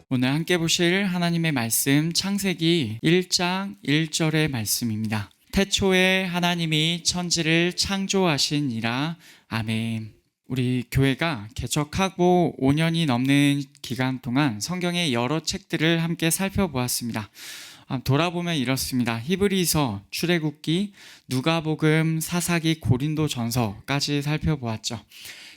오늘 함께 보실 하나님의 말씀 창세기 1장 1절의 말씀입니다. 태초에 하나님이 천지를 창조하시니라. 아멘. 우리 교회가 개척하고 5년이 넘는 기간 동안 성경의 여러 책들을 함께 살펴보았습니다. 돌아보면 이렇습니다. 히브리서, 출애굽기, 누가복음, 사사기, 고린도전서까지 살펴보았죠.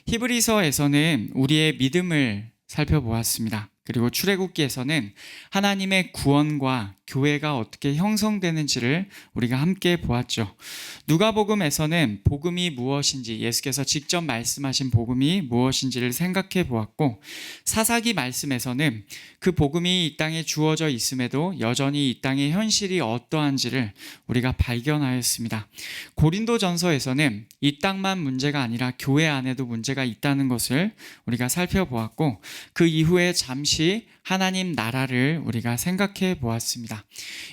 히브리서에서는 우리의 믿음을 살펴보았습니다. 그리고 출애굽기에서는 하나님의 구원과 교회가 어떻게 형성되는지를 우리가 함께 보았죠. 누가복음에서는 복음이 무엇인지, 예수께서 직접 말씀하신 복음이 무엇인지를 생각해 보았고, 사사기 말씀에서는 그 복음이 이 땅에 주어져 있음에도 여전히 이 땅의 현실이 어떠한지를 우리가 발견하였습니다. 고린도전서에서는 이 땅만 문제가 아니라 교회 안에도 문제가 있다는 것을 우리가 살펴보았고, 그 이후에 잠시 하나님 나라를 우리가 생각해 보았습니다.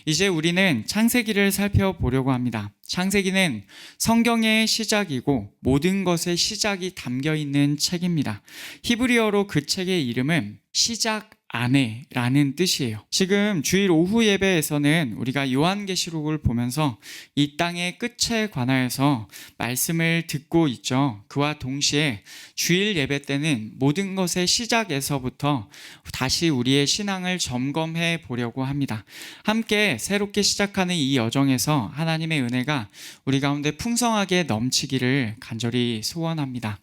이제 우리는 창세기를 살펴보려고 합니다. 창세기는 성경의 시작이고 모든 것의 시작이 담겨 있는 책입니다. 히브리어로 그 책의 이름은 시작 안에라는 뜻이에요. 지금 주일 오후 예배에서는 우리가 요한계시록을 보면서 이 땅의 끝에 관하여서 말씀을 듣고 있죠. 그와 동시에 주일 예배 때는 모든 것의 시작에서부터 다시 우리의 신앙을 점검해 보려고 합니다. 함께 새롭게 시작하는 이 여정에서 하나님의 은혜가 우리 가운데 풍성하게 넘치기를 간절히 소원합니다.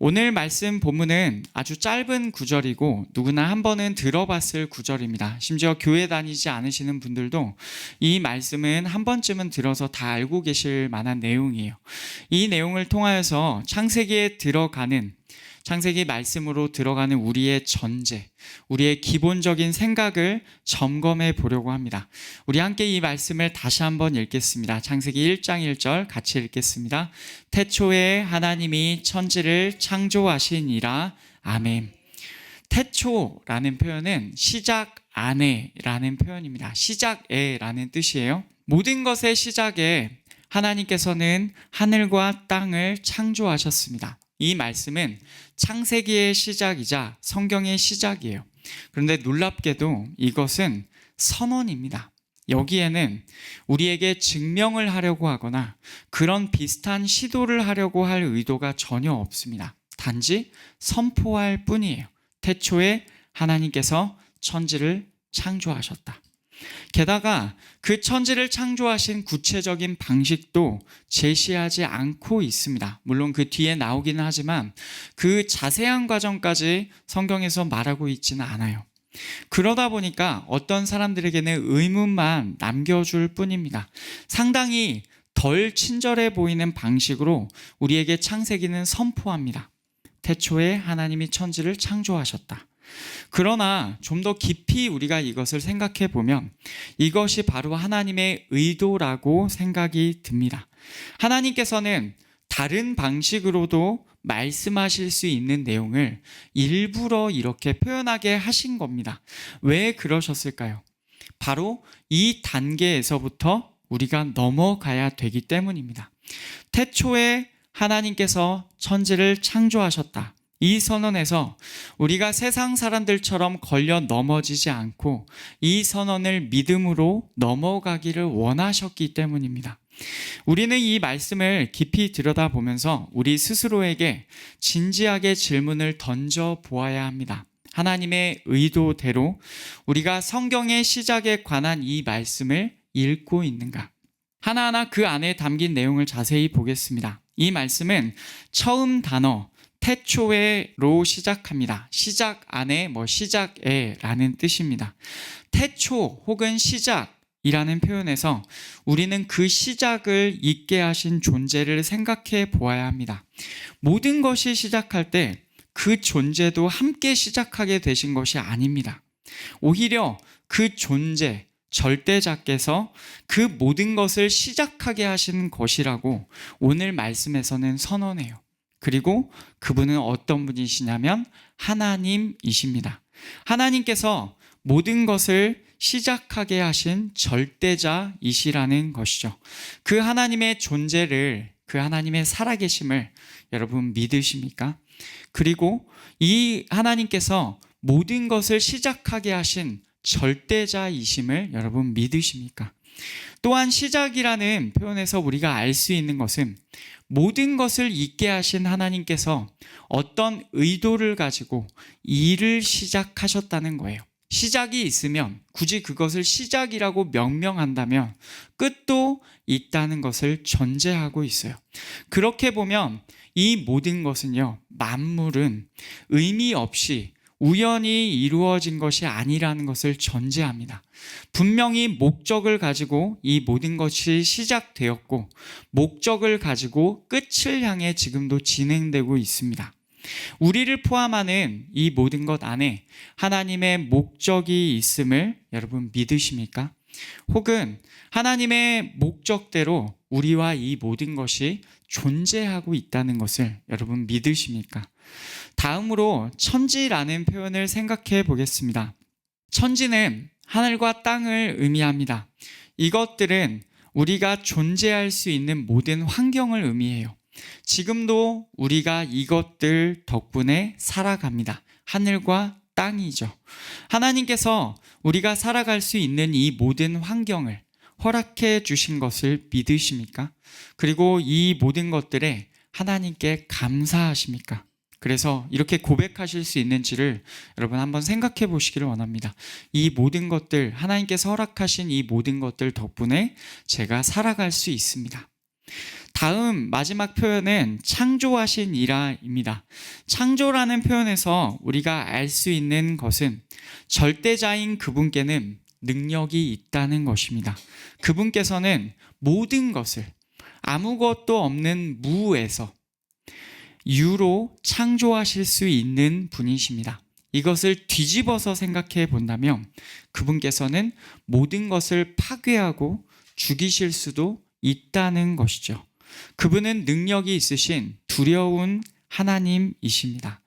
오늘 말씀 본문은 아주 짧은 구절이고 누구나 한 번은 들어봤을 구절입니다. 심지어 교회 다니지 않으시는 분들도 이 말씀은 한 번쯤은 들어서 다 알고 계실 만한 내용이에요. 이 내용을 통하여서 창세기 말씀으로 들어가는 우리의 전제, 우리의 기본적인 생각을 점검해 보려고 합니다. 우리 함께 이 말씀을 다시 한번 읽겠습니다. 창세기 1장 1절 같이 읽겠습니다. 태초에 하나님이 천지를 창조하시니라. 아멘. 태초라는 표현은 시작 안에라는 표현입니다. 시작에라는 뜻이에요. 모든 것의 시작에 하나님께서는 하늘과 땅을 창조하셨습니다. 이 말씀은 창세기의 시작이자 성경의 시작이에요. 그런데 놀랍게도 이것은 선언입니다. 여기에는 우리에게 증명을 하려고 하거나 그런 비슷한 시도를 하려고 할 의도가 전혀 없습니다. 단지 선포할 뿐이에요. 태초에 하나님께서 천지를 창조하셨다. 게다가 그 천지를 창조하신 구체적인 방식도 제시하지 않고 있습니다. 물론 그 뒤에 나오기는 하지만 그 자세한 과정까지 성경에서 말하고 있지는 않아요. 그러다 보니까 어떤 사람들에게는 의문만 남겨줄 뿐입니다. 상당히 덜 친절해 보이는 방식으로 우리에게 창세기는 선포합니다. 태초에 하나님이 천지를 창조하셨다. 그러나 좀 더 깊이 우리가 이것을 생각해 보면 이것이 바로 하나님의 의도라고 생각이 듭니다. 하나님께서는 다른 방식으로도 말씀하실 수 있는 내용을 일부러 이렇게 표현하게 하신 겁니다. 왜 그러셨을까요? 바로 이 단계에서부터 우리가 넘어가야 되기 때문입니다. 태초에 하나님께서 천지를 창조하셨다. 이 선언에서 우리가 세상 사람들처럼 걸려 넘어지지 않고 이 선언을 믿음으로 넘어가기를 원하셨기 때문입니다. 우리는 이 말씀을 깊이 들여다보면서 우리 스스로에게 진지하게 질문을 던져 보아야 합니다. 하나님의 의도대로 우리가 성경의 시작에 관한 이 말씀을 읽고 있는가? 하나하나 그 안에 담긴 내용을 자세히 보겠습니다. 이 말씀은 처음 단어 태초에로 시작합니다. 시작 안에 시작에라는 뜻입니다. 태초 혹은 시작이라는 표현에서 우리는 그 시작을 있게 하신 존재를 생각해 보아야 합니다. 모든 것이 시작할 때 그 존재도 함께 시작하게 되신 것이 아닙니다. 오히려 그 존재, 절대자께서 그 모든 것을 시작하게 하시는 것이라고 오늘 말씀에서는 선언해요. 그리고 그분은 어떤 분이시냐면 하나님이십니다. 하나님께서 모든 것을 시작하게 하신 절대자이시라는 것이죠. 그 하나님의 존재를, 그 하나님의 살아계심을 여러분 믿으십니까? 그리고 이 하나님께서 모든 것을 시작하게 하신 절대자이심을 여러분 믿으십니까? 또한 시작이라는 표현에서 우리가 알 수 있는 것은 모든 것을 있게 하신 하나님께서 어떤 의도를 가지고 일을 시작하셨다는 거예요. 시작이 있으면 굳이 그것을 시작이라고 명명한다면 끝도 있다는 것을 전제하고 있어요. 그렇게 보면 이 모든 것은요, 만물은 의미 없이 우연히 이루어진 것이 아니라는 것을 전제합니다. 분명히 목적을 가지고 이 모든 것이 시작되었고 목적을 가지고 끝을 향해 지금도 진행되고 있습니다. 우리를 포함하는 이 모든 것 안에 하나님의 목적이 있음을 여러분 믿으십니까? 혹은 하나님의 목적대로 우리와 이 모든 것이 존재하고 있다는 것을 여러분 믿으십니까? 다음으로 천지라는 표현을 생각해 보겠습니다. 천지는 하늘과 땅을 의미합니다. 이것들은 우리가 존재할 수 있는 모든 환경을 의미해요. 지금도 우리가 이것들 덕분에 살아갑니다. 하늘과 땅이죠. 하나님께서 우리가 살아갈 수 있는 이 모든 환경을 허락해 주신 것을 믿으십니까? 그리고 이 모든 것들에 하나님께 감사하십니까? 그래서 이렇게 고백하실 수 있는지를 여러분 한번 생각해 보시기를 원합니다. 이 모든 것들, 하나님께서 허락하신 이 모든 것들 덕분에 제가 살아갈 수 있습니다. 다음 마지막 표현은 창조하신 이라입니다. 창조라는 표현에서 우리가 알 수 있는 것은 절대자인 그분께는 능력이 있다는 것입니다. 그분께서는 모든 것을 아무것도 없는 무에서 유로 창조하실 수 있는 분이십니다. 이것을 뒤집어서 생각해 본다면 그분께서는 모든 것을 파괴하고 죽이실 수도 있다는 것이죠. 그분은 능력이 있으신 두려운 하나님이십니다.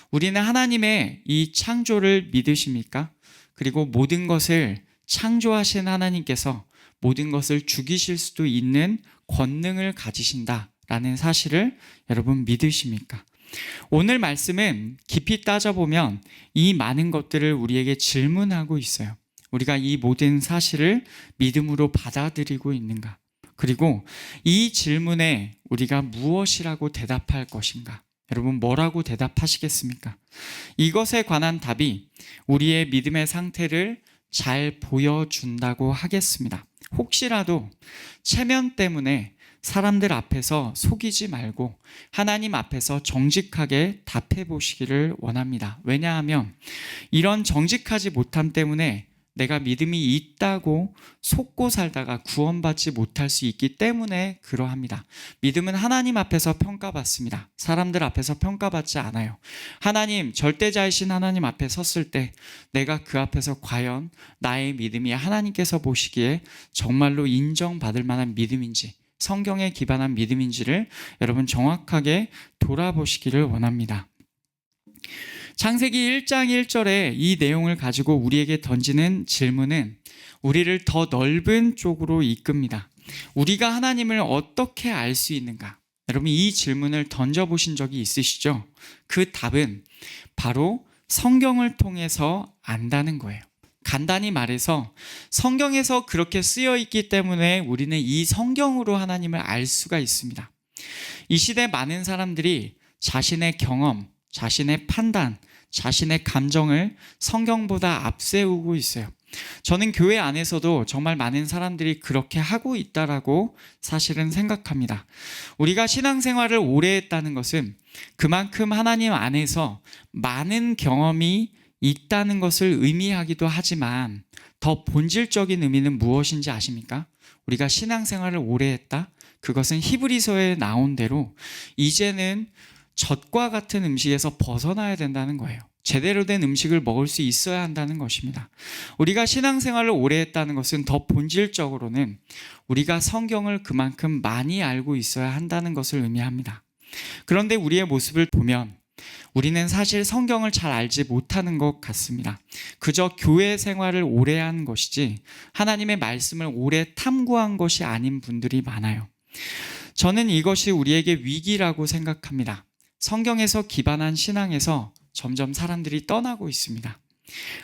우리는 하나님의 이 창조를 믿으십니까? 그리고 모든 것을 창조하신 하나님께서 모든 것을 죽이실 수도 있는 권능을 가지신다라는 사실을 여러분 믿으십니까? 오늘 말씀은 깊이 따져보면 이 많은 것들을 우리에게 질문하고 있어요. 우리가 이 모든 사실을 믿음으로 받아들이고 있는가? 그리고 이 질문에 우리가 무엇이라고 대답할 것인가? 여러분 뭐라고 대답하시겠습니까? 이것에 관한 답이 우리의 믿음의 상태를 잘 보여준다고 하겠습니다. 혹시라도 체면 때문에 사람들 앞에서 속이지 말고 하나님 앞에서 정직하게 답해 보시기를 원합니다. 왜냐하면 이런 정직하지 못함 때문에 내가 믿음이 있다고 속고 살다가 구원받지 못할 수 있기 때문에 그러합니다. 믿음은 하나님 앞에서 평가받습니다. 사람들 앞에서 평가받지 않아요. 하나님, 절대자이신 하나님 앞에 섰을 때 내가 그 앞에서 과연 나의 믿음이 하나님께서 보시기에 정말로 인정받을 만한 믿음인지, 성경에 기반한 믿음인지를 여러분 정확하게 돌아보시기를 원합니다. 창세기 1장 1절에 이 내용을 가지고 우리에게 던지는 질문은 우리를 더 넓은 쪽으로 이끕니다. 우리가 하나님을 어떻게 알 수 있는가? 여러분 이 질문을 던져보신 적이 있으시죠? 그 답은 바로 성경을 통해서 안다는 거예요. 간단히 말해서 성경에서 그렇게 쓰여 있기 때문에 우리는 이 성경으로 하나님을 알 수가 있습니다. 이 시대 많은 사람들이 자신의 경험, 자신의 판단, 자신의 감정을 성경보다 앞세우고 있어요. 저는 교회 안에서도 정말 많은 사람들이 그렇게 하고 있다라고 사실은 생각합니다. 우리가 신앙생활을 오래 했다는 것은 그만큼 하나님 안에서 많은 경험이 있다는 것을 의미하기도 하지만 더 본질적인 의미는 무엇인지 아십니까? 우리가 신앙생활을 오래 했다? 그것은 히브리서에 나온 대로 이제는 젖과 같은 음식에서 벗어나야 된다는 거예요. 제대로 된 음식을 먹을 수 있어야 한다는 것입니다. 우리가 신앙생활을 오래 했다는 것은 더 본질적으로는 우리가 성경을 그만큼 많이 알고 있어야 한다는 것을 의미합니다. 그런데 우리의 모습을 보면 우리는 사실 성경을 잘 알지 못하는 것 같습니다. 그저 교회 생활을 오래 한 것이지 하나님의 말씀을 오래 탐구한 것이 아닌 분들이 많아요. 저는 이것이 우리에게 위기라고 생각합니다. 성경에서 기반한 신앙에서 점점 사람들이 떠나고 있습니다.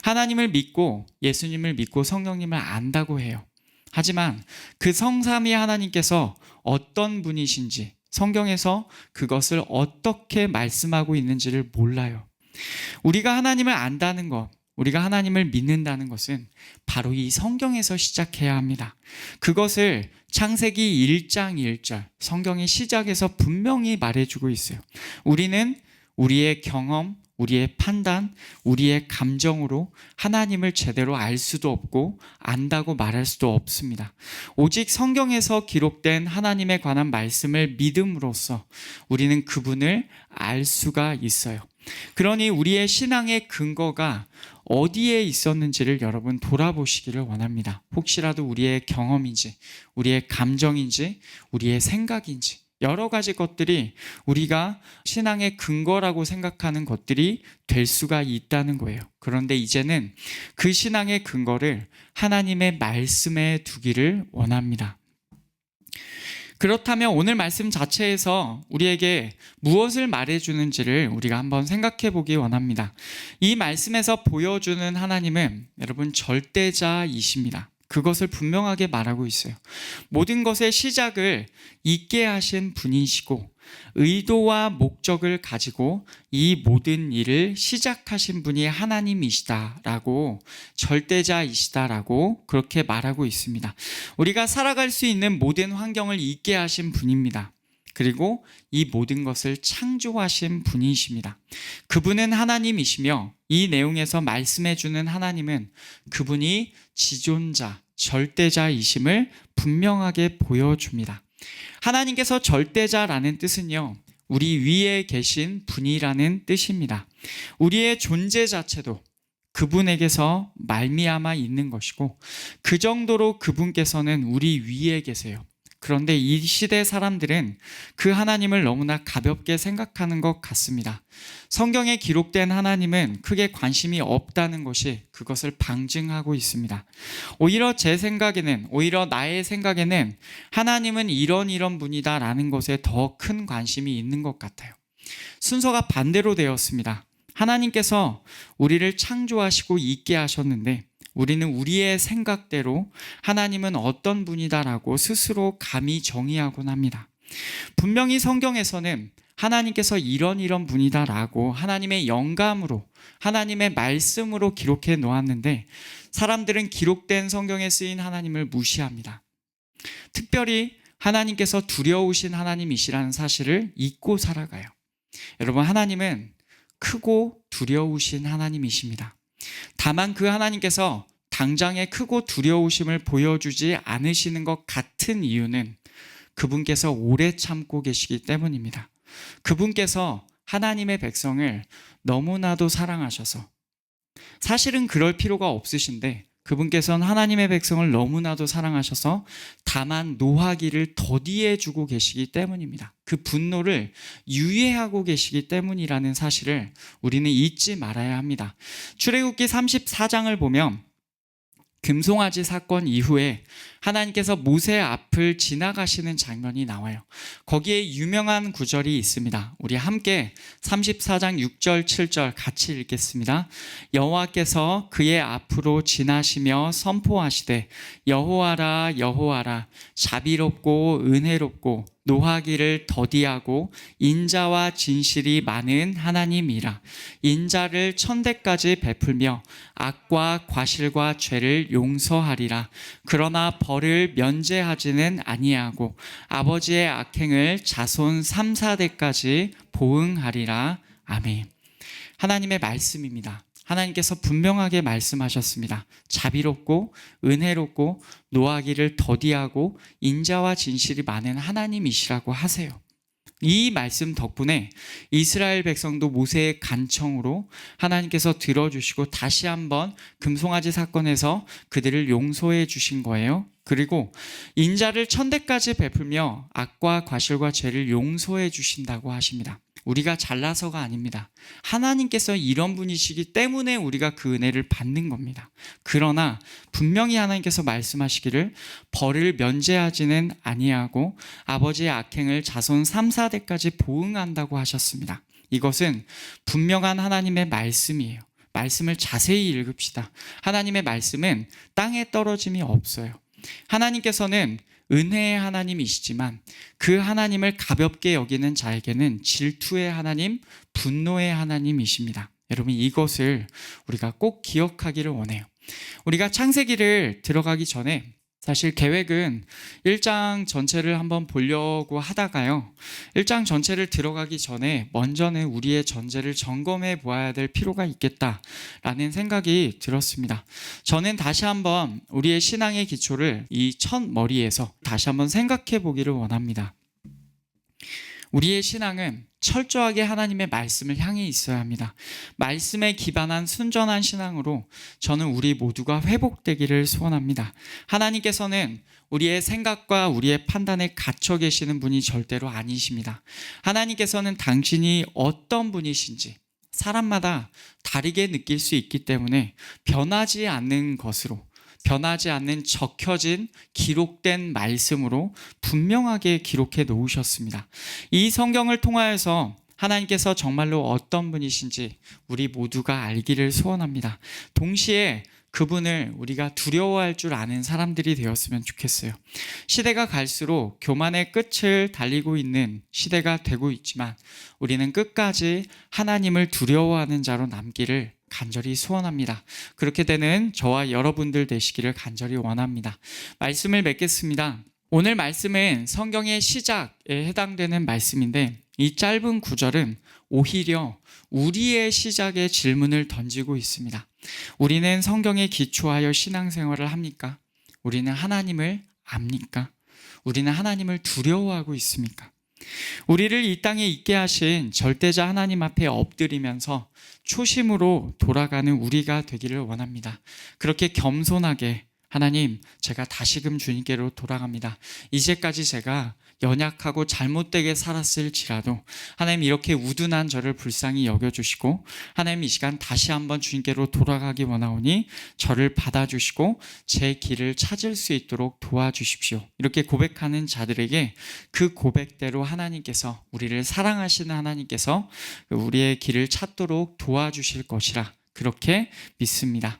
하나님을 믿고 예수님을 믿고 성령님을 안다고 해요. 하지만 그 성삼위 하나님께서 어떤 분이신지 성경에서 그것을 어떻게 말씀하고 있는지를 몰라요. 우리가 하나님을 안다는 것, 우리가 하나님을 믿는다는 것은 바로 이 성경에서 시작해야 합니다. 그것을 창세기 1장 1절 성경의 시작에서 분명히 말해주고 있어요. 우리는 우리의 경험, 우리의 판단, 우리의 감정으로 하나님을 제대로 알 수도 없고 안다고 말할 수도 없습니다. 오직 성경에서 기록된 하나님에 관한 말씀을 믿음으로써 우리는 그분을 알 수가 있어요. 그러니 우리의 신앙의 근거가 어디에 있었는지를 여러분 돌아보시기를 원합니다. 혹시라도 우리의 경험인지, 우리의 감정인지, 우리의 생각인지 여러 가지 것들이 우리가 신앙의 근거라고 생각하는 것들이 될 수가 있다는 거예요. 그런데 이제는 그 신앙의 근거를 하나님의 말씀에 두기를 원합니다. 그렇다면 오늘 말씀 자체에서 우리에게 무엇을 말해주는지를 우리가 한번 생각해 보기 원합니다. 이 말씀에서 보여주는 하나님은 여러분 절대자이십니다. 그것을 분명하게 말하고 있어요. 모든 것의 시작을 있게 하신 분이시고 의도와 목적을 가지고 이 모든 일을 시작하신 분이 하나님이시다라고, 절대자이시다라고 그렇게 말하고 있습니다. 우리가 살아갈 수 있는 모든 환경을 있게 하신 분입니다. 그리고 이 모든 것을 창조하신 분이십니다. 그분은 하나님이시며 이 내용에서 말씀해 주는 하나님은 그분이 지존자, 절대자이심을 분명하게 보여줍니다. 하나님께서 절대자라는 뜻은요, 우리 위에 계신 분이라는 뜻입니다. 우리의 존재 자체도 그분에게서 말미암아 있는 것이고 그 정도로 그분께서는 우리 위에 계세요. 그런데 이 시대 사람들은 그 하나님을 너무나 가볍게 생각하는 것 같습니다. 성경에 기록된 하나님은 크게 관심이 없다는 것이 그것을 방증하고 있습니다. 오히려 나의 생각에는 하나님은 이런 분이다라는 것에 더 큰 관심이 있는 것 같아요. 순서가 반대로 되었습니다. 하나님께서 우리를 창조하시고 있게 하셨는데 우리는 우리의 생각대로 하나님은 어떤 분이다라고 스스로 감히 정의하곤 합니다. 분명히 성경에서는 하나님께서 이런 분이다라고 하나님의 영감으로, 하나님의 말씀으로 기록해 놓았는데 사람들은 기록된 성경에 쓰인 하나님을 무시합니다. 특별히 하나님께서 두려우신 하나님이시라는 사실을 잊고 살아가요. 여러분, 하나님은 크고 두려우신 하나님이십니다. 다만 그 하나님께서 당장의 크고 두려우심을 보여주지 않으시는 것 같은 이유는 그분께서 오래 참고 계시기 때문입니다. 그분께서 하나님의 백성을 너무나도 사랑하셔서, 사실은 그럴 필요가 없으신데 그분께서는 하나님의 백성을 너무나도 사랑하셔서 다만 노하기를 더디해 주고 계시기 때문입니다. 그 분노를 유예하고 계시기 때문이라는 사실을 우리는 잊지 말아야 합니다. 출애굽기 34장을 보면 금송아지 사건 이후에 하나님께서 모세 앞을 지나가시는 장면이 나와요. 거기에 유명한 구절이 있습니다. 우리 함께 34장 6절 7절 같이 읽겠습니다. 여호와께서 그의 앞으로 지나시며 선포하시되 여호와라 여호와라 자비롭고 은혜롭고 노하기를 더디하고 인자와 진실이 많은 하나님이라. 인자를 천대까지 베풀며 악과 과실과 죄를 용서하리라. 그러나 벌을 면제하지는 아니하고 아버지의 악행을 자손 3, 4대까지 보응하리라. 아멘. 하나님의 말씀입니다. 하나님께서 분명하게 말씀하셨습니다. 자비롭고 은혜롭고 노하기를 더디하고 인자와 진실이 많은 하나님이시라고 하세요. 이 말씀 덕분에 이스라엘 백성도 모세의 간청으로 하나님께서 들어주시고 다시 한번 금송아지 사건에서 그들을 용서해 주신 거예요. 그리고 인자를 천대까지 베풀며 악과 과실과 죄를 용서해 주신다고 하십니다. 우리가 잘나서가 아닙니다. 하나님께서 이런 분이시기 때문에 우리가 그 은혜를 받는 겁니다. 그러나 분명히 하나님께서 말씀하시기를 벌을 면제하지는 아니하고 아버지의 악행을 자손 3, 4대까지 보응한다고 하셨습니다. 이것은 분명한 하나님의 말씀이에요. 말씀을 자세히 읽읍시다. 하나님의 말씀은 땅에 떨어짐이 없어요. 하나님께서는 은혜의 하나님이시지만 그 하나님을 가볍게 여기는 자에게는 질투의 하나님, 분노의 하나님이십니다. 여러분, 이것을 우리가 꼭 기억하기를 원해요. 우리가 창세기를 들어가기 전에 사실 계획은 1장 전체를 한번 보려고 하다가요, 1장 전체를 들어가기 전에 먼저는 우리의 전제를 점검해 보아야 될 필요가 있겠다라는 생각이 들었습니다. 저는 다시 한번 우리의 신앙의 기초를 이 첫 머리에서 다시 한번 생각해 보기를 원합니다. 우리의 신앙은 철저하게 하나님의 말씀을 향해 있어야 합니다. 말씀에 기반한 순전한 신앙으로 저는 우리 모두가 회복되기를 소원합니다. 하나님께서는 우리의 생각과 우리의 판단에 갇혀 계시는 분이 절대로 아니십니다. 하나님께서는 당신이 어떤 분이신지 사람마다 다르게 느낄 수 있기 때문에 변하지 않는 것으로, 변하지 않는 적혀진 기록된 말씀으로 분명하게 기록해 놓으셨습니다. 이 성경을 통하여서 하나님께서 정말로 어떤 분이신지 우리 모두가 알기를 소원합니다. 동시에 그분을 우리가 두려워할 줄 아는 사람들이 되었으면 좋겠어요. 시대가 갈수록 교만의 끝을 달리고 있는 시대가 되고 있지만 우리는 끝까지 하나님을 두려워하는 자로 남기를 간절히 소원합니다. 그렇게 되는 저와 여러분들 되시기를 간절히 원합니다. 말씀을 맺겠습니다. 오늘 말씀은 성경의 시작에 해당되는 말씀인데 이 짧은 구절은 오히려 우리의 시작에 질문을 던지고 있습니다. 우리는 성경에 기초하여 신앙생활을 합니까? 우리는 하나님을 압니까? 우리는 하나님을 두려워하고 있습니까? 우리를 이 땅에 있게 하신 절대자 하나님 앞에 엎드리면서 초심으로 돌아가는 우리가 되기를 원합니다. 그렇게 겸손하게 하나님, 제가 다시금 주님께로 돌아갑니다. 이제까지 제가 연약하고 잘못되게 살았을지라도 하나님 이렇게 우둔한 저를 불쌍히 여겨주시고 하나님 이 시간 다시 한번 주님께로 돌아가기 원하오니 저를 받아주시고 제 길을 찾을 수 있도록 도와주십시오. 이렇게 고백하는 자들에게 그 고백대로 하나님께서, 우리를 사랑하시는 하나님께서 우리의 길을 찾도록 도와주실 것이라 그렇게 믿습니다.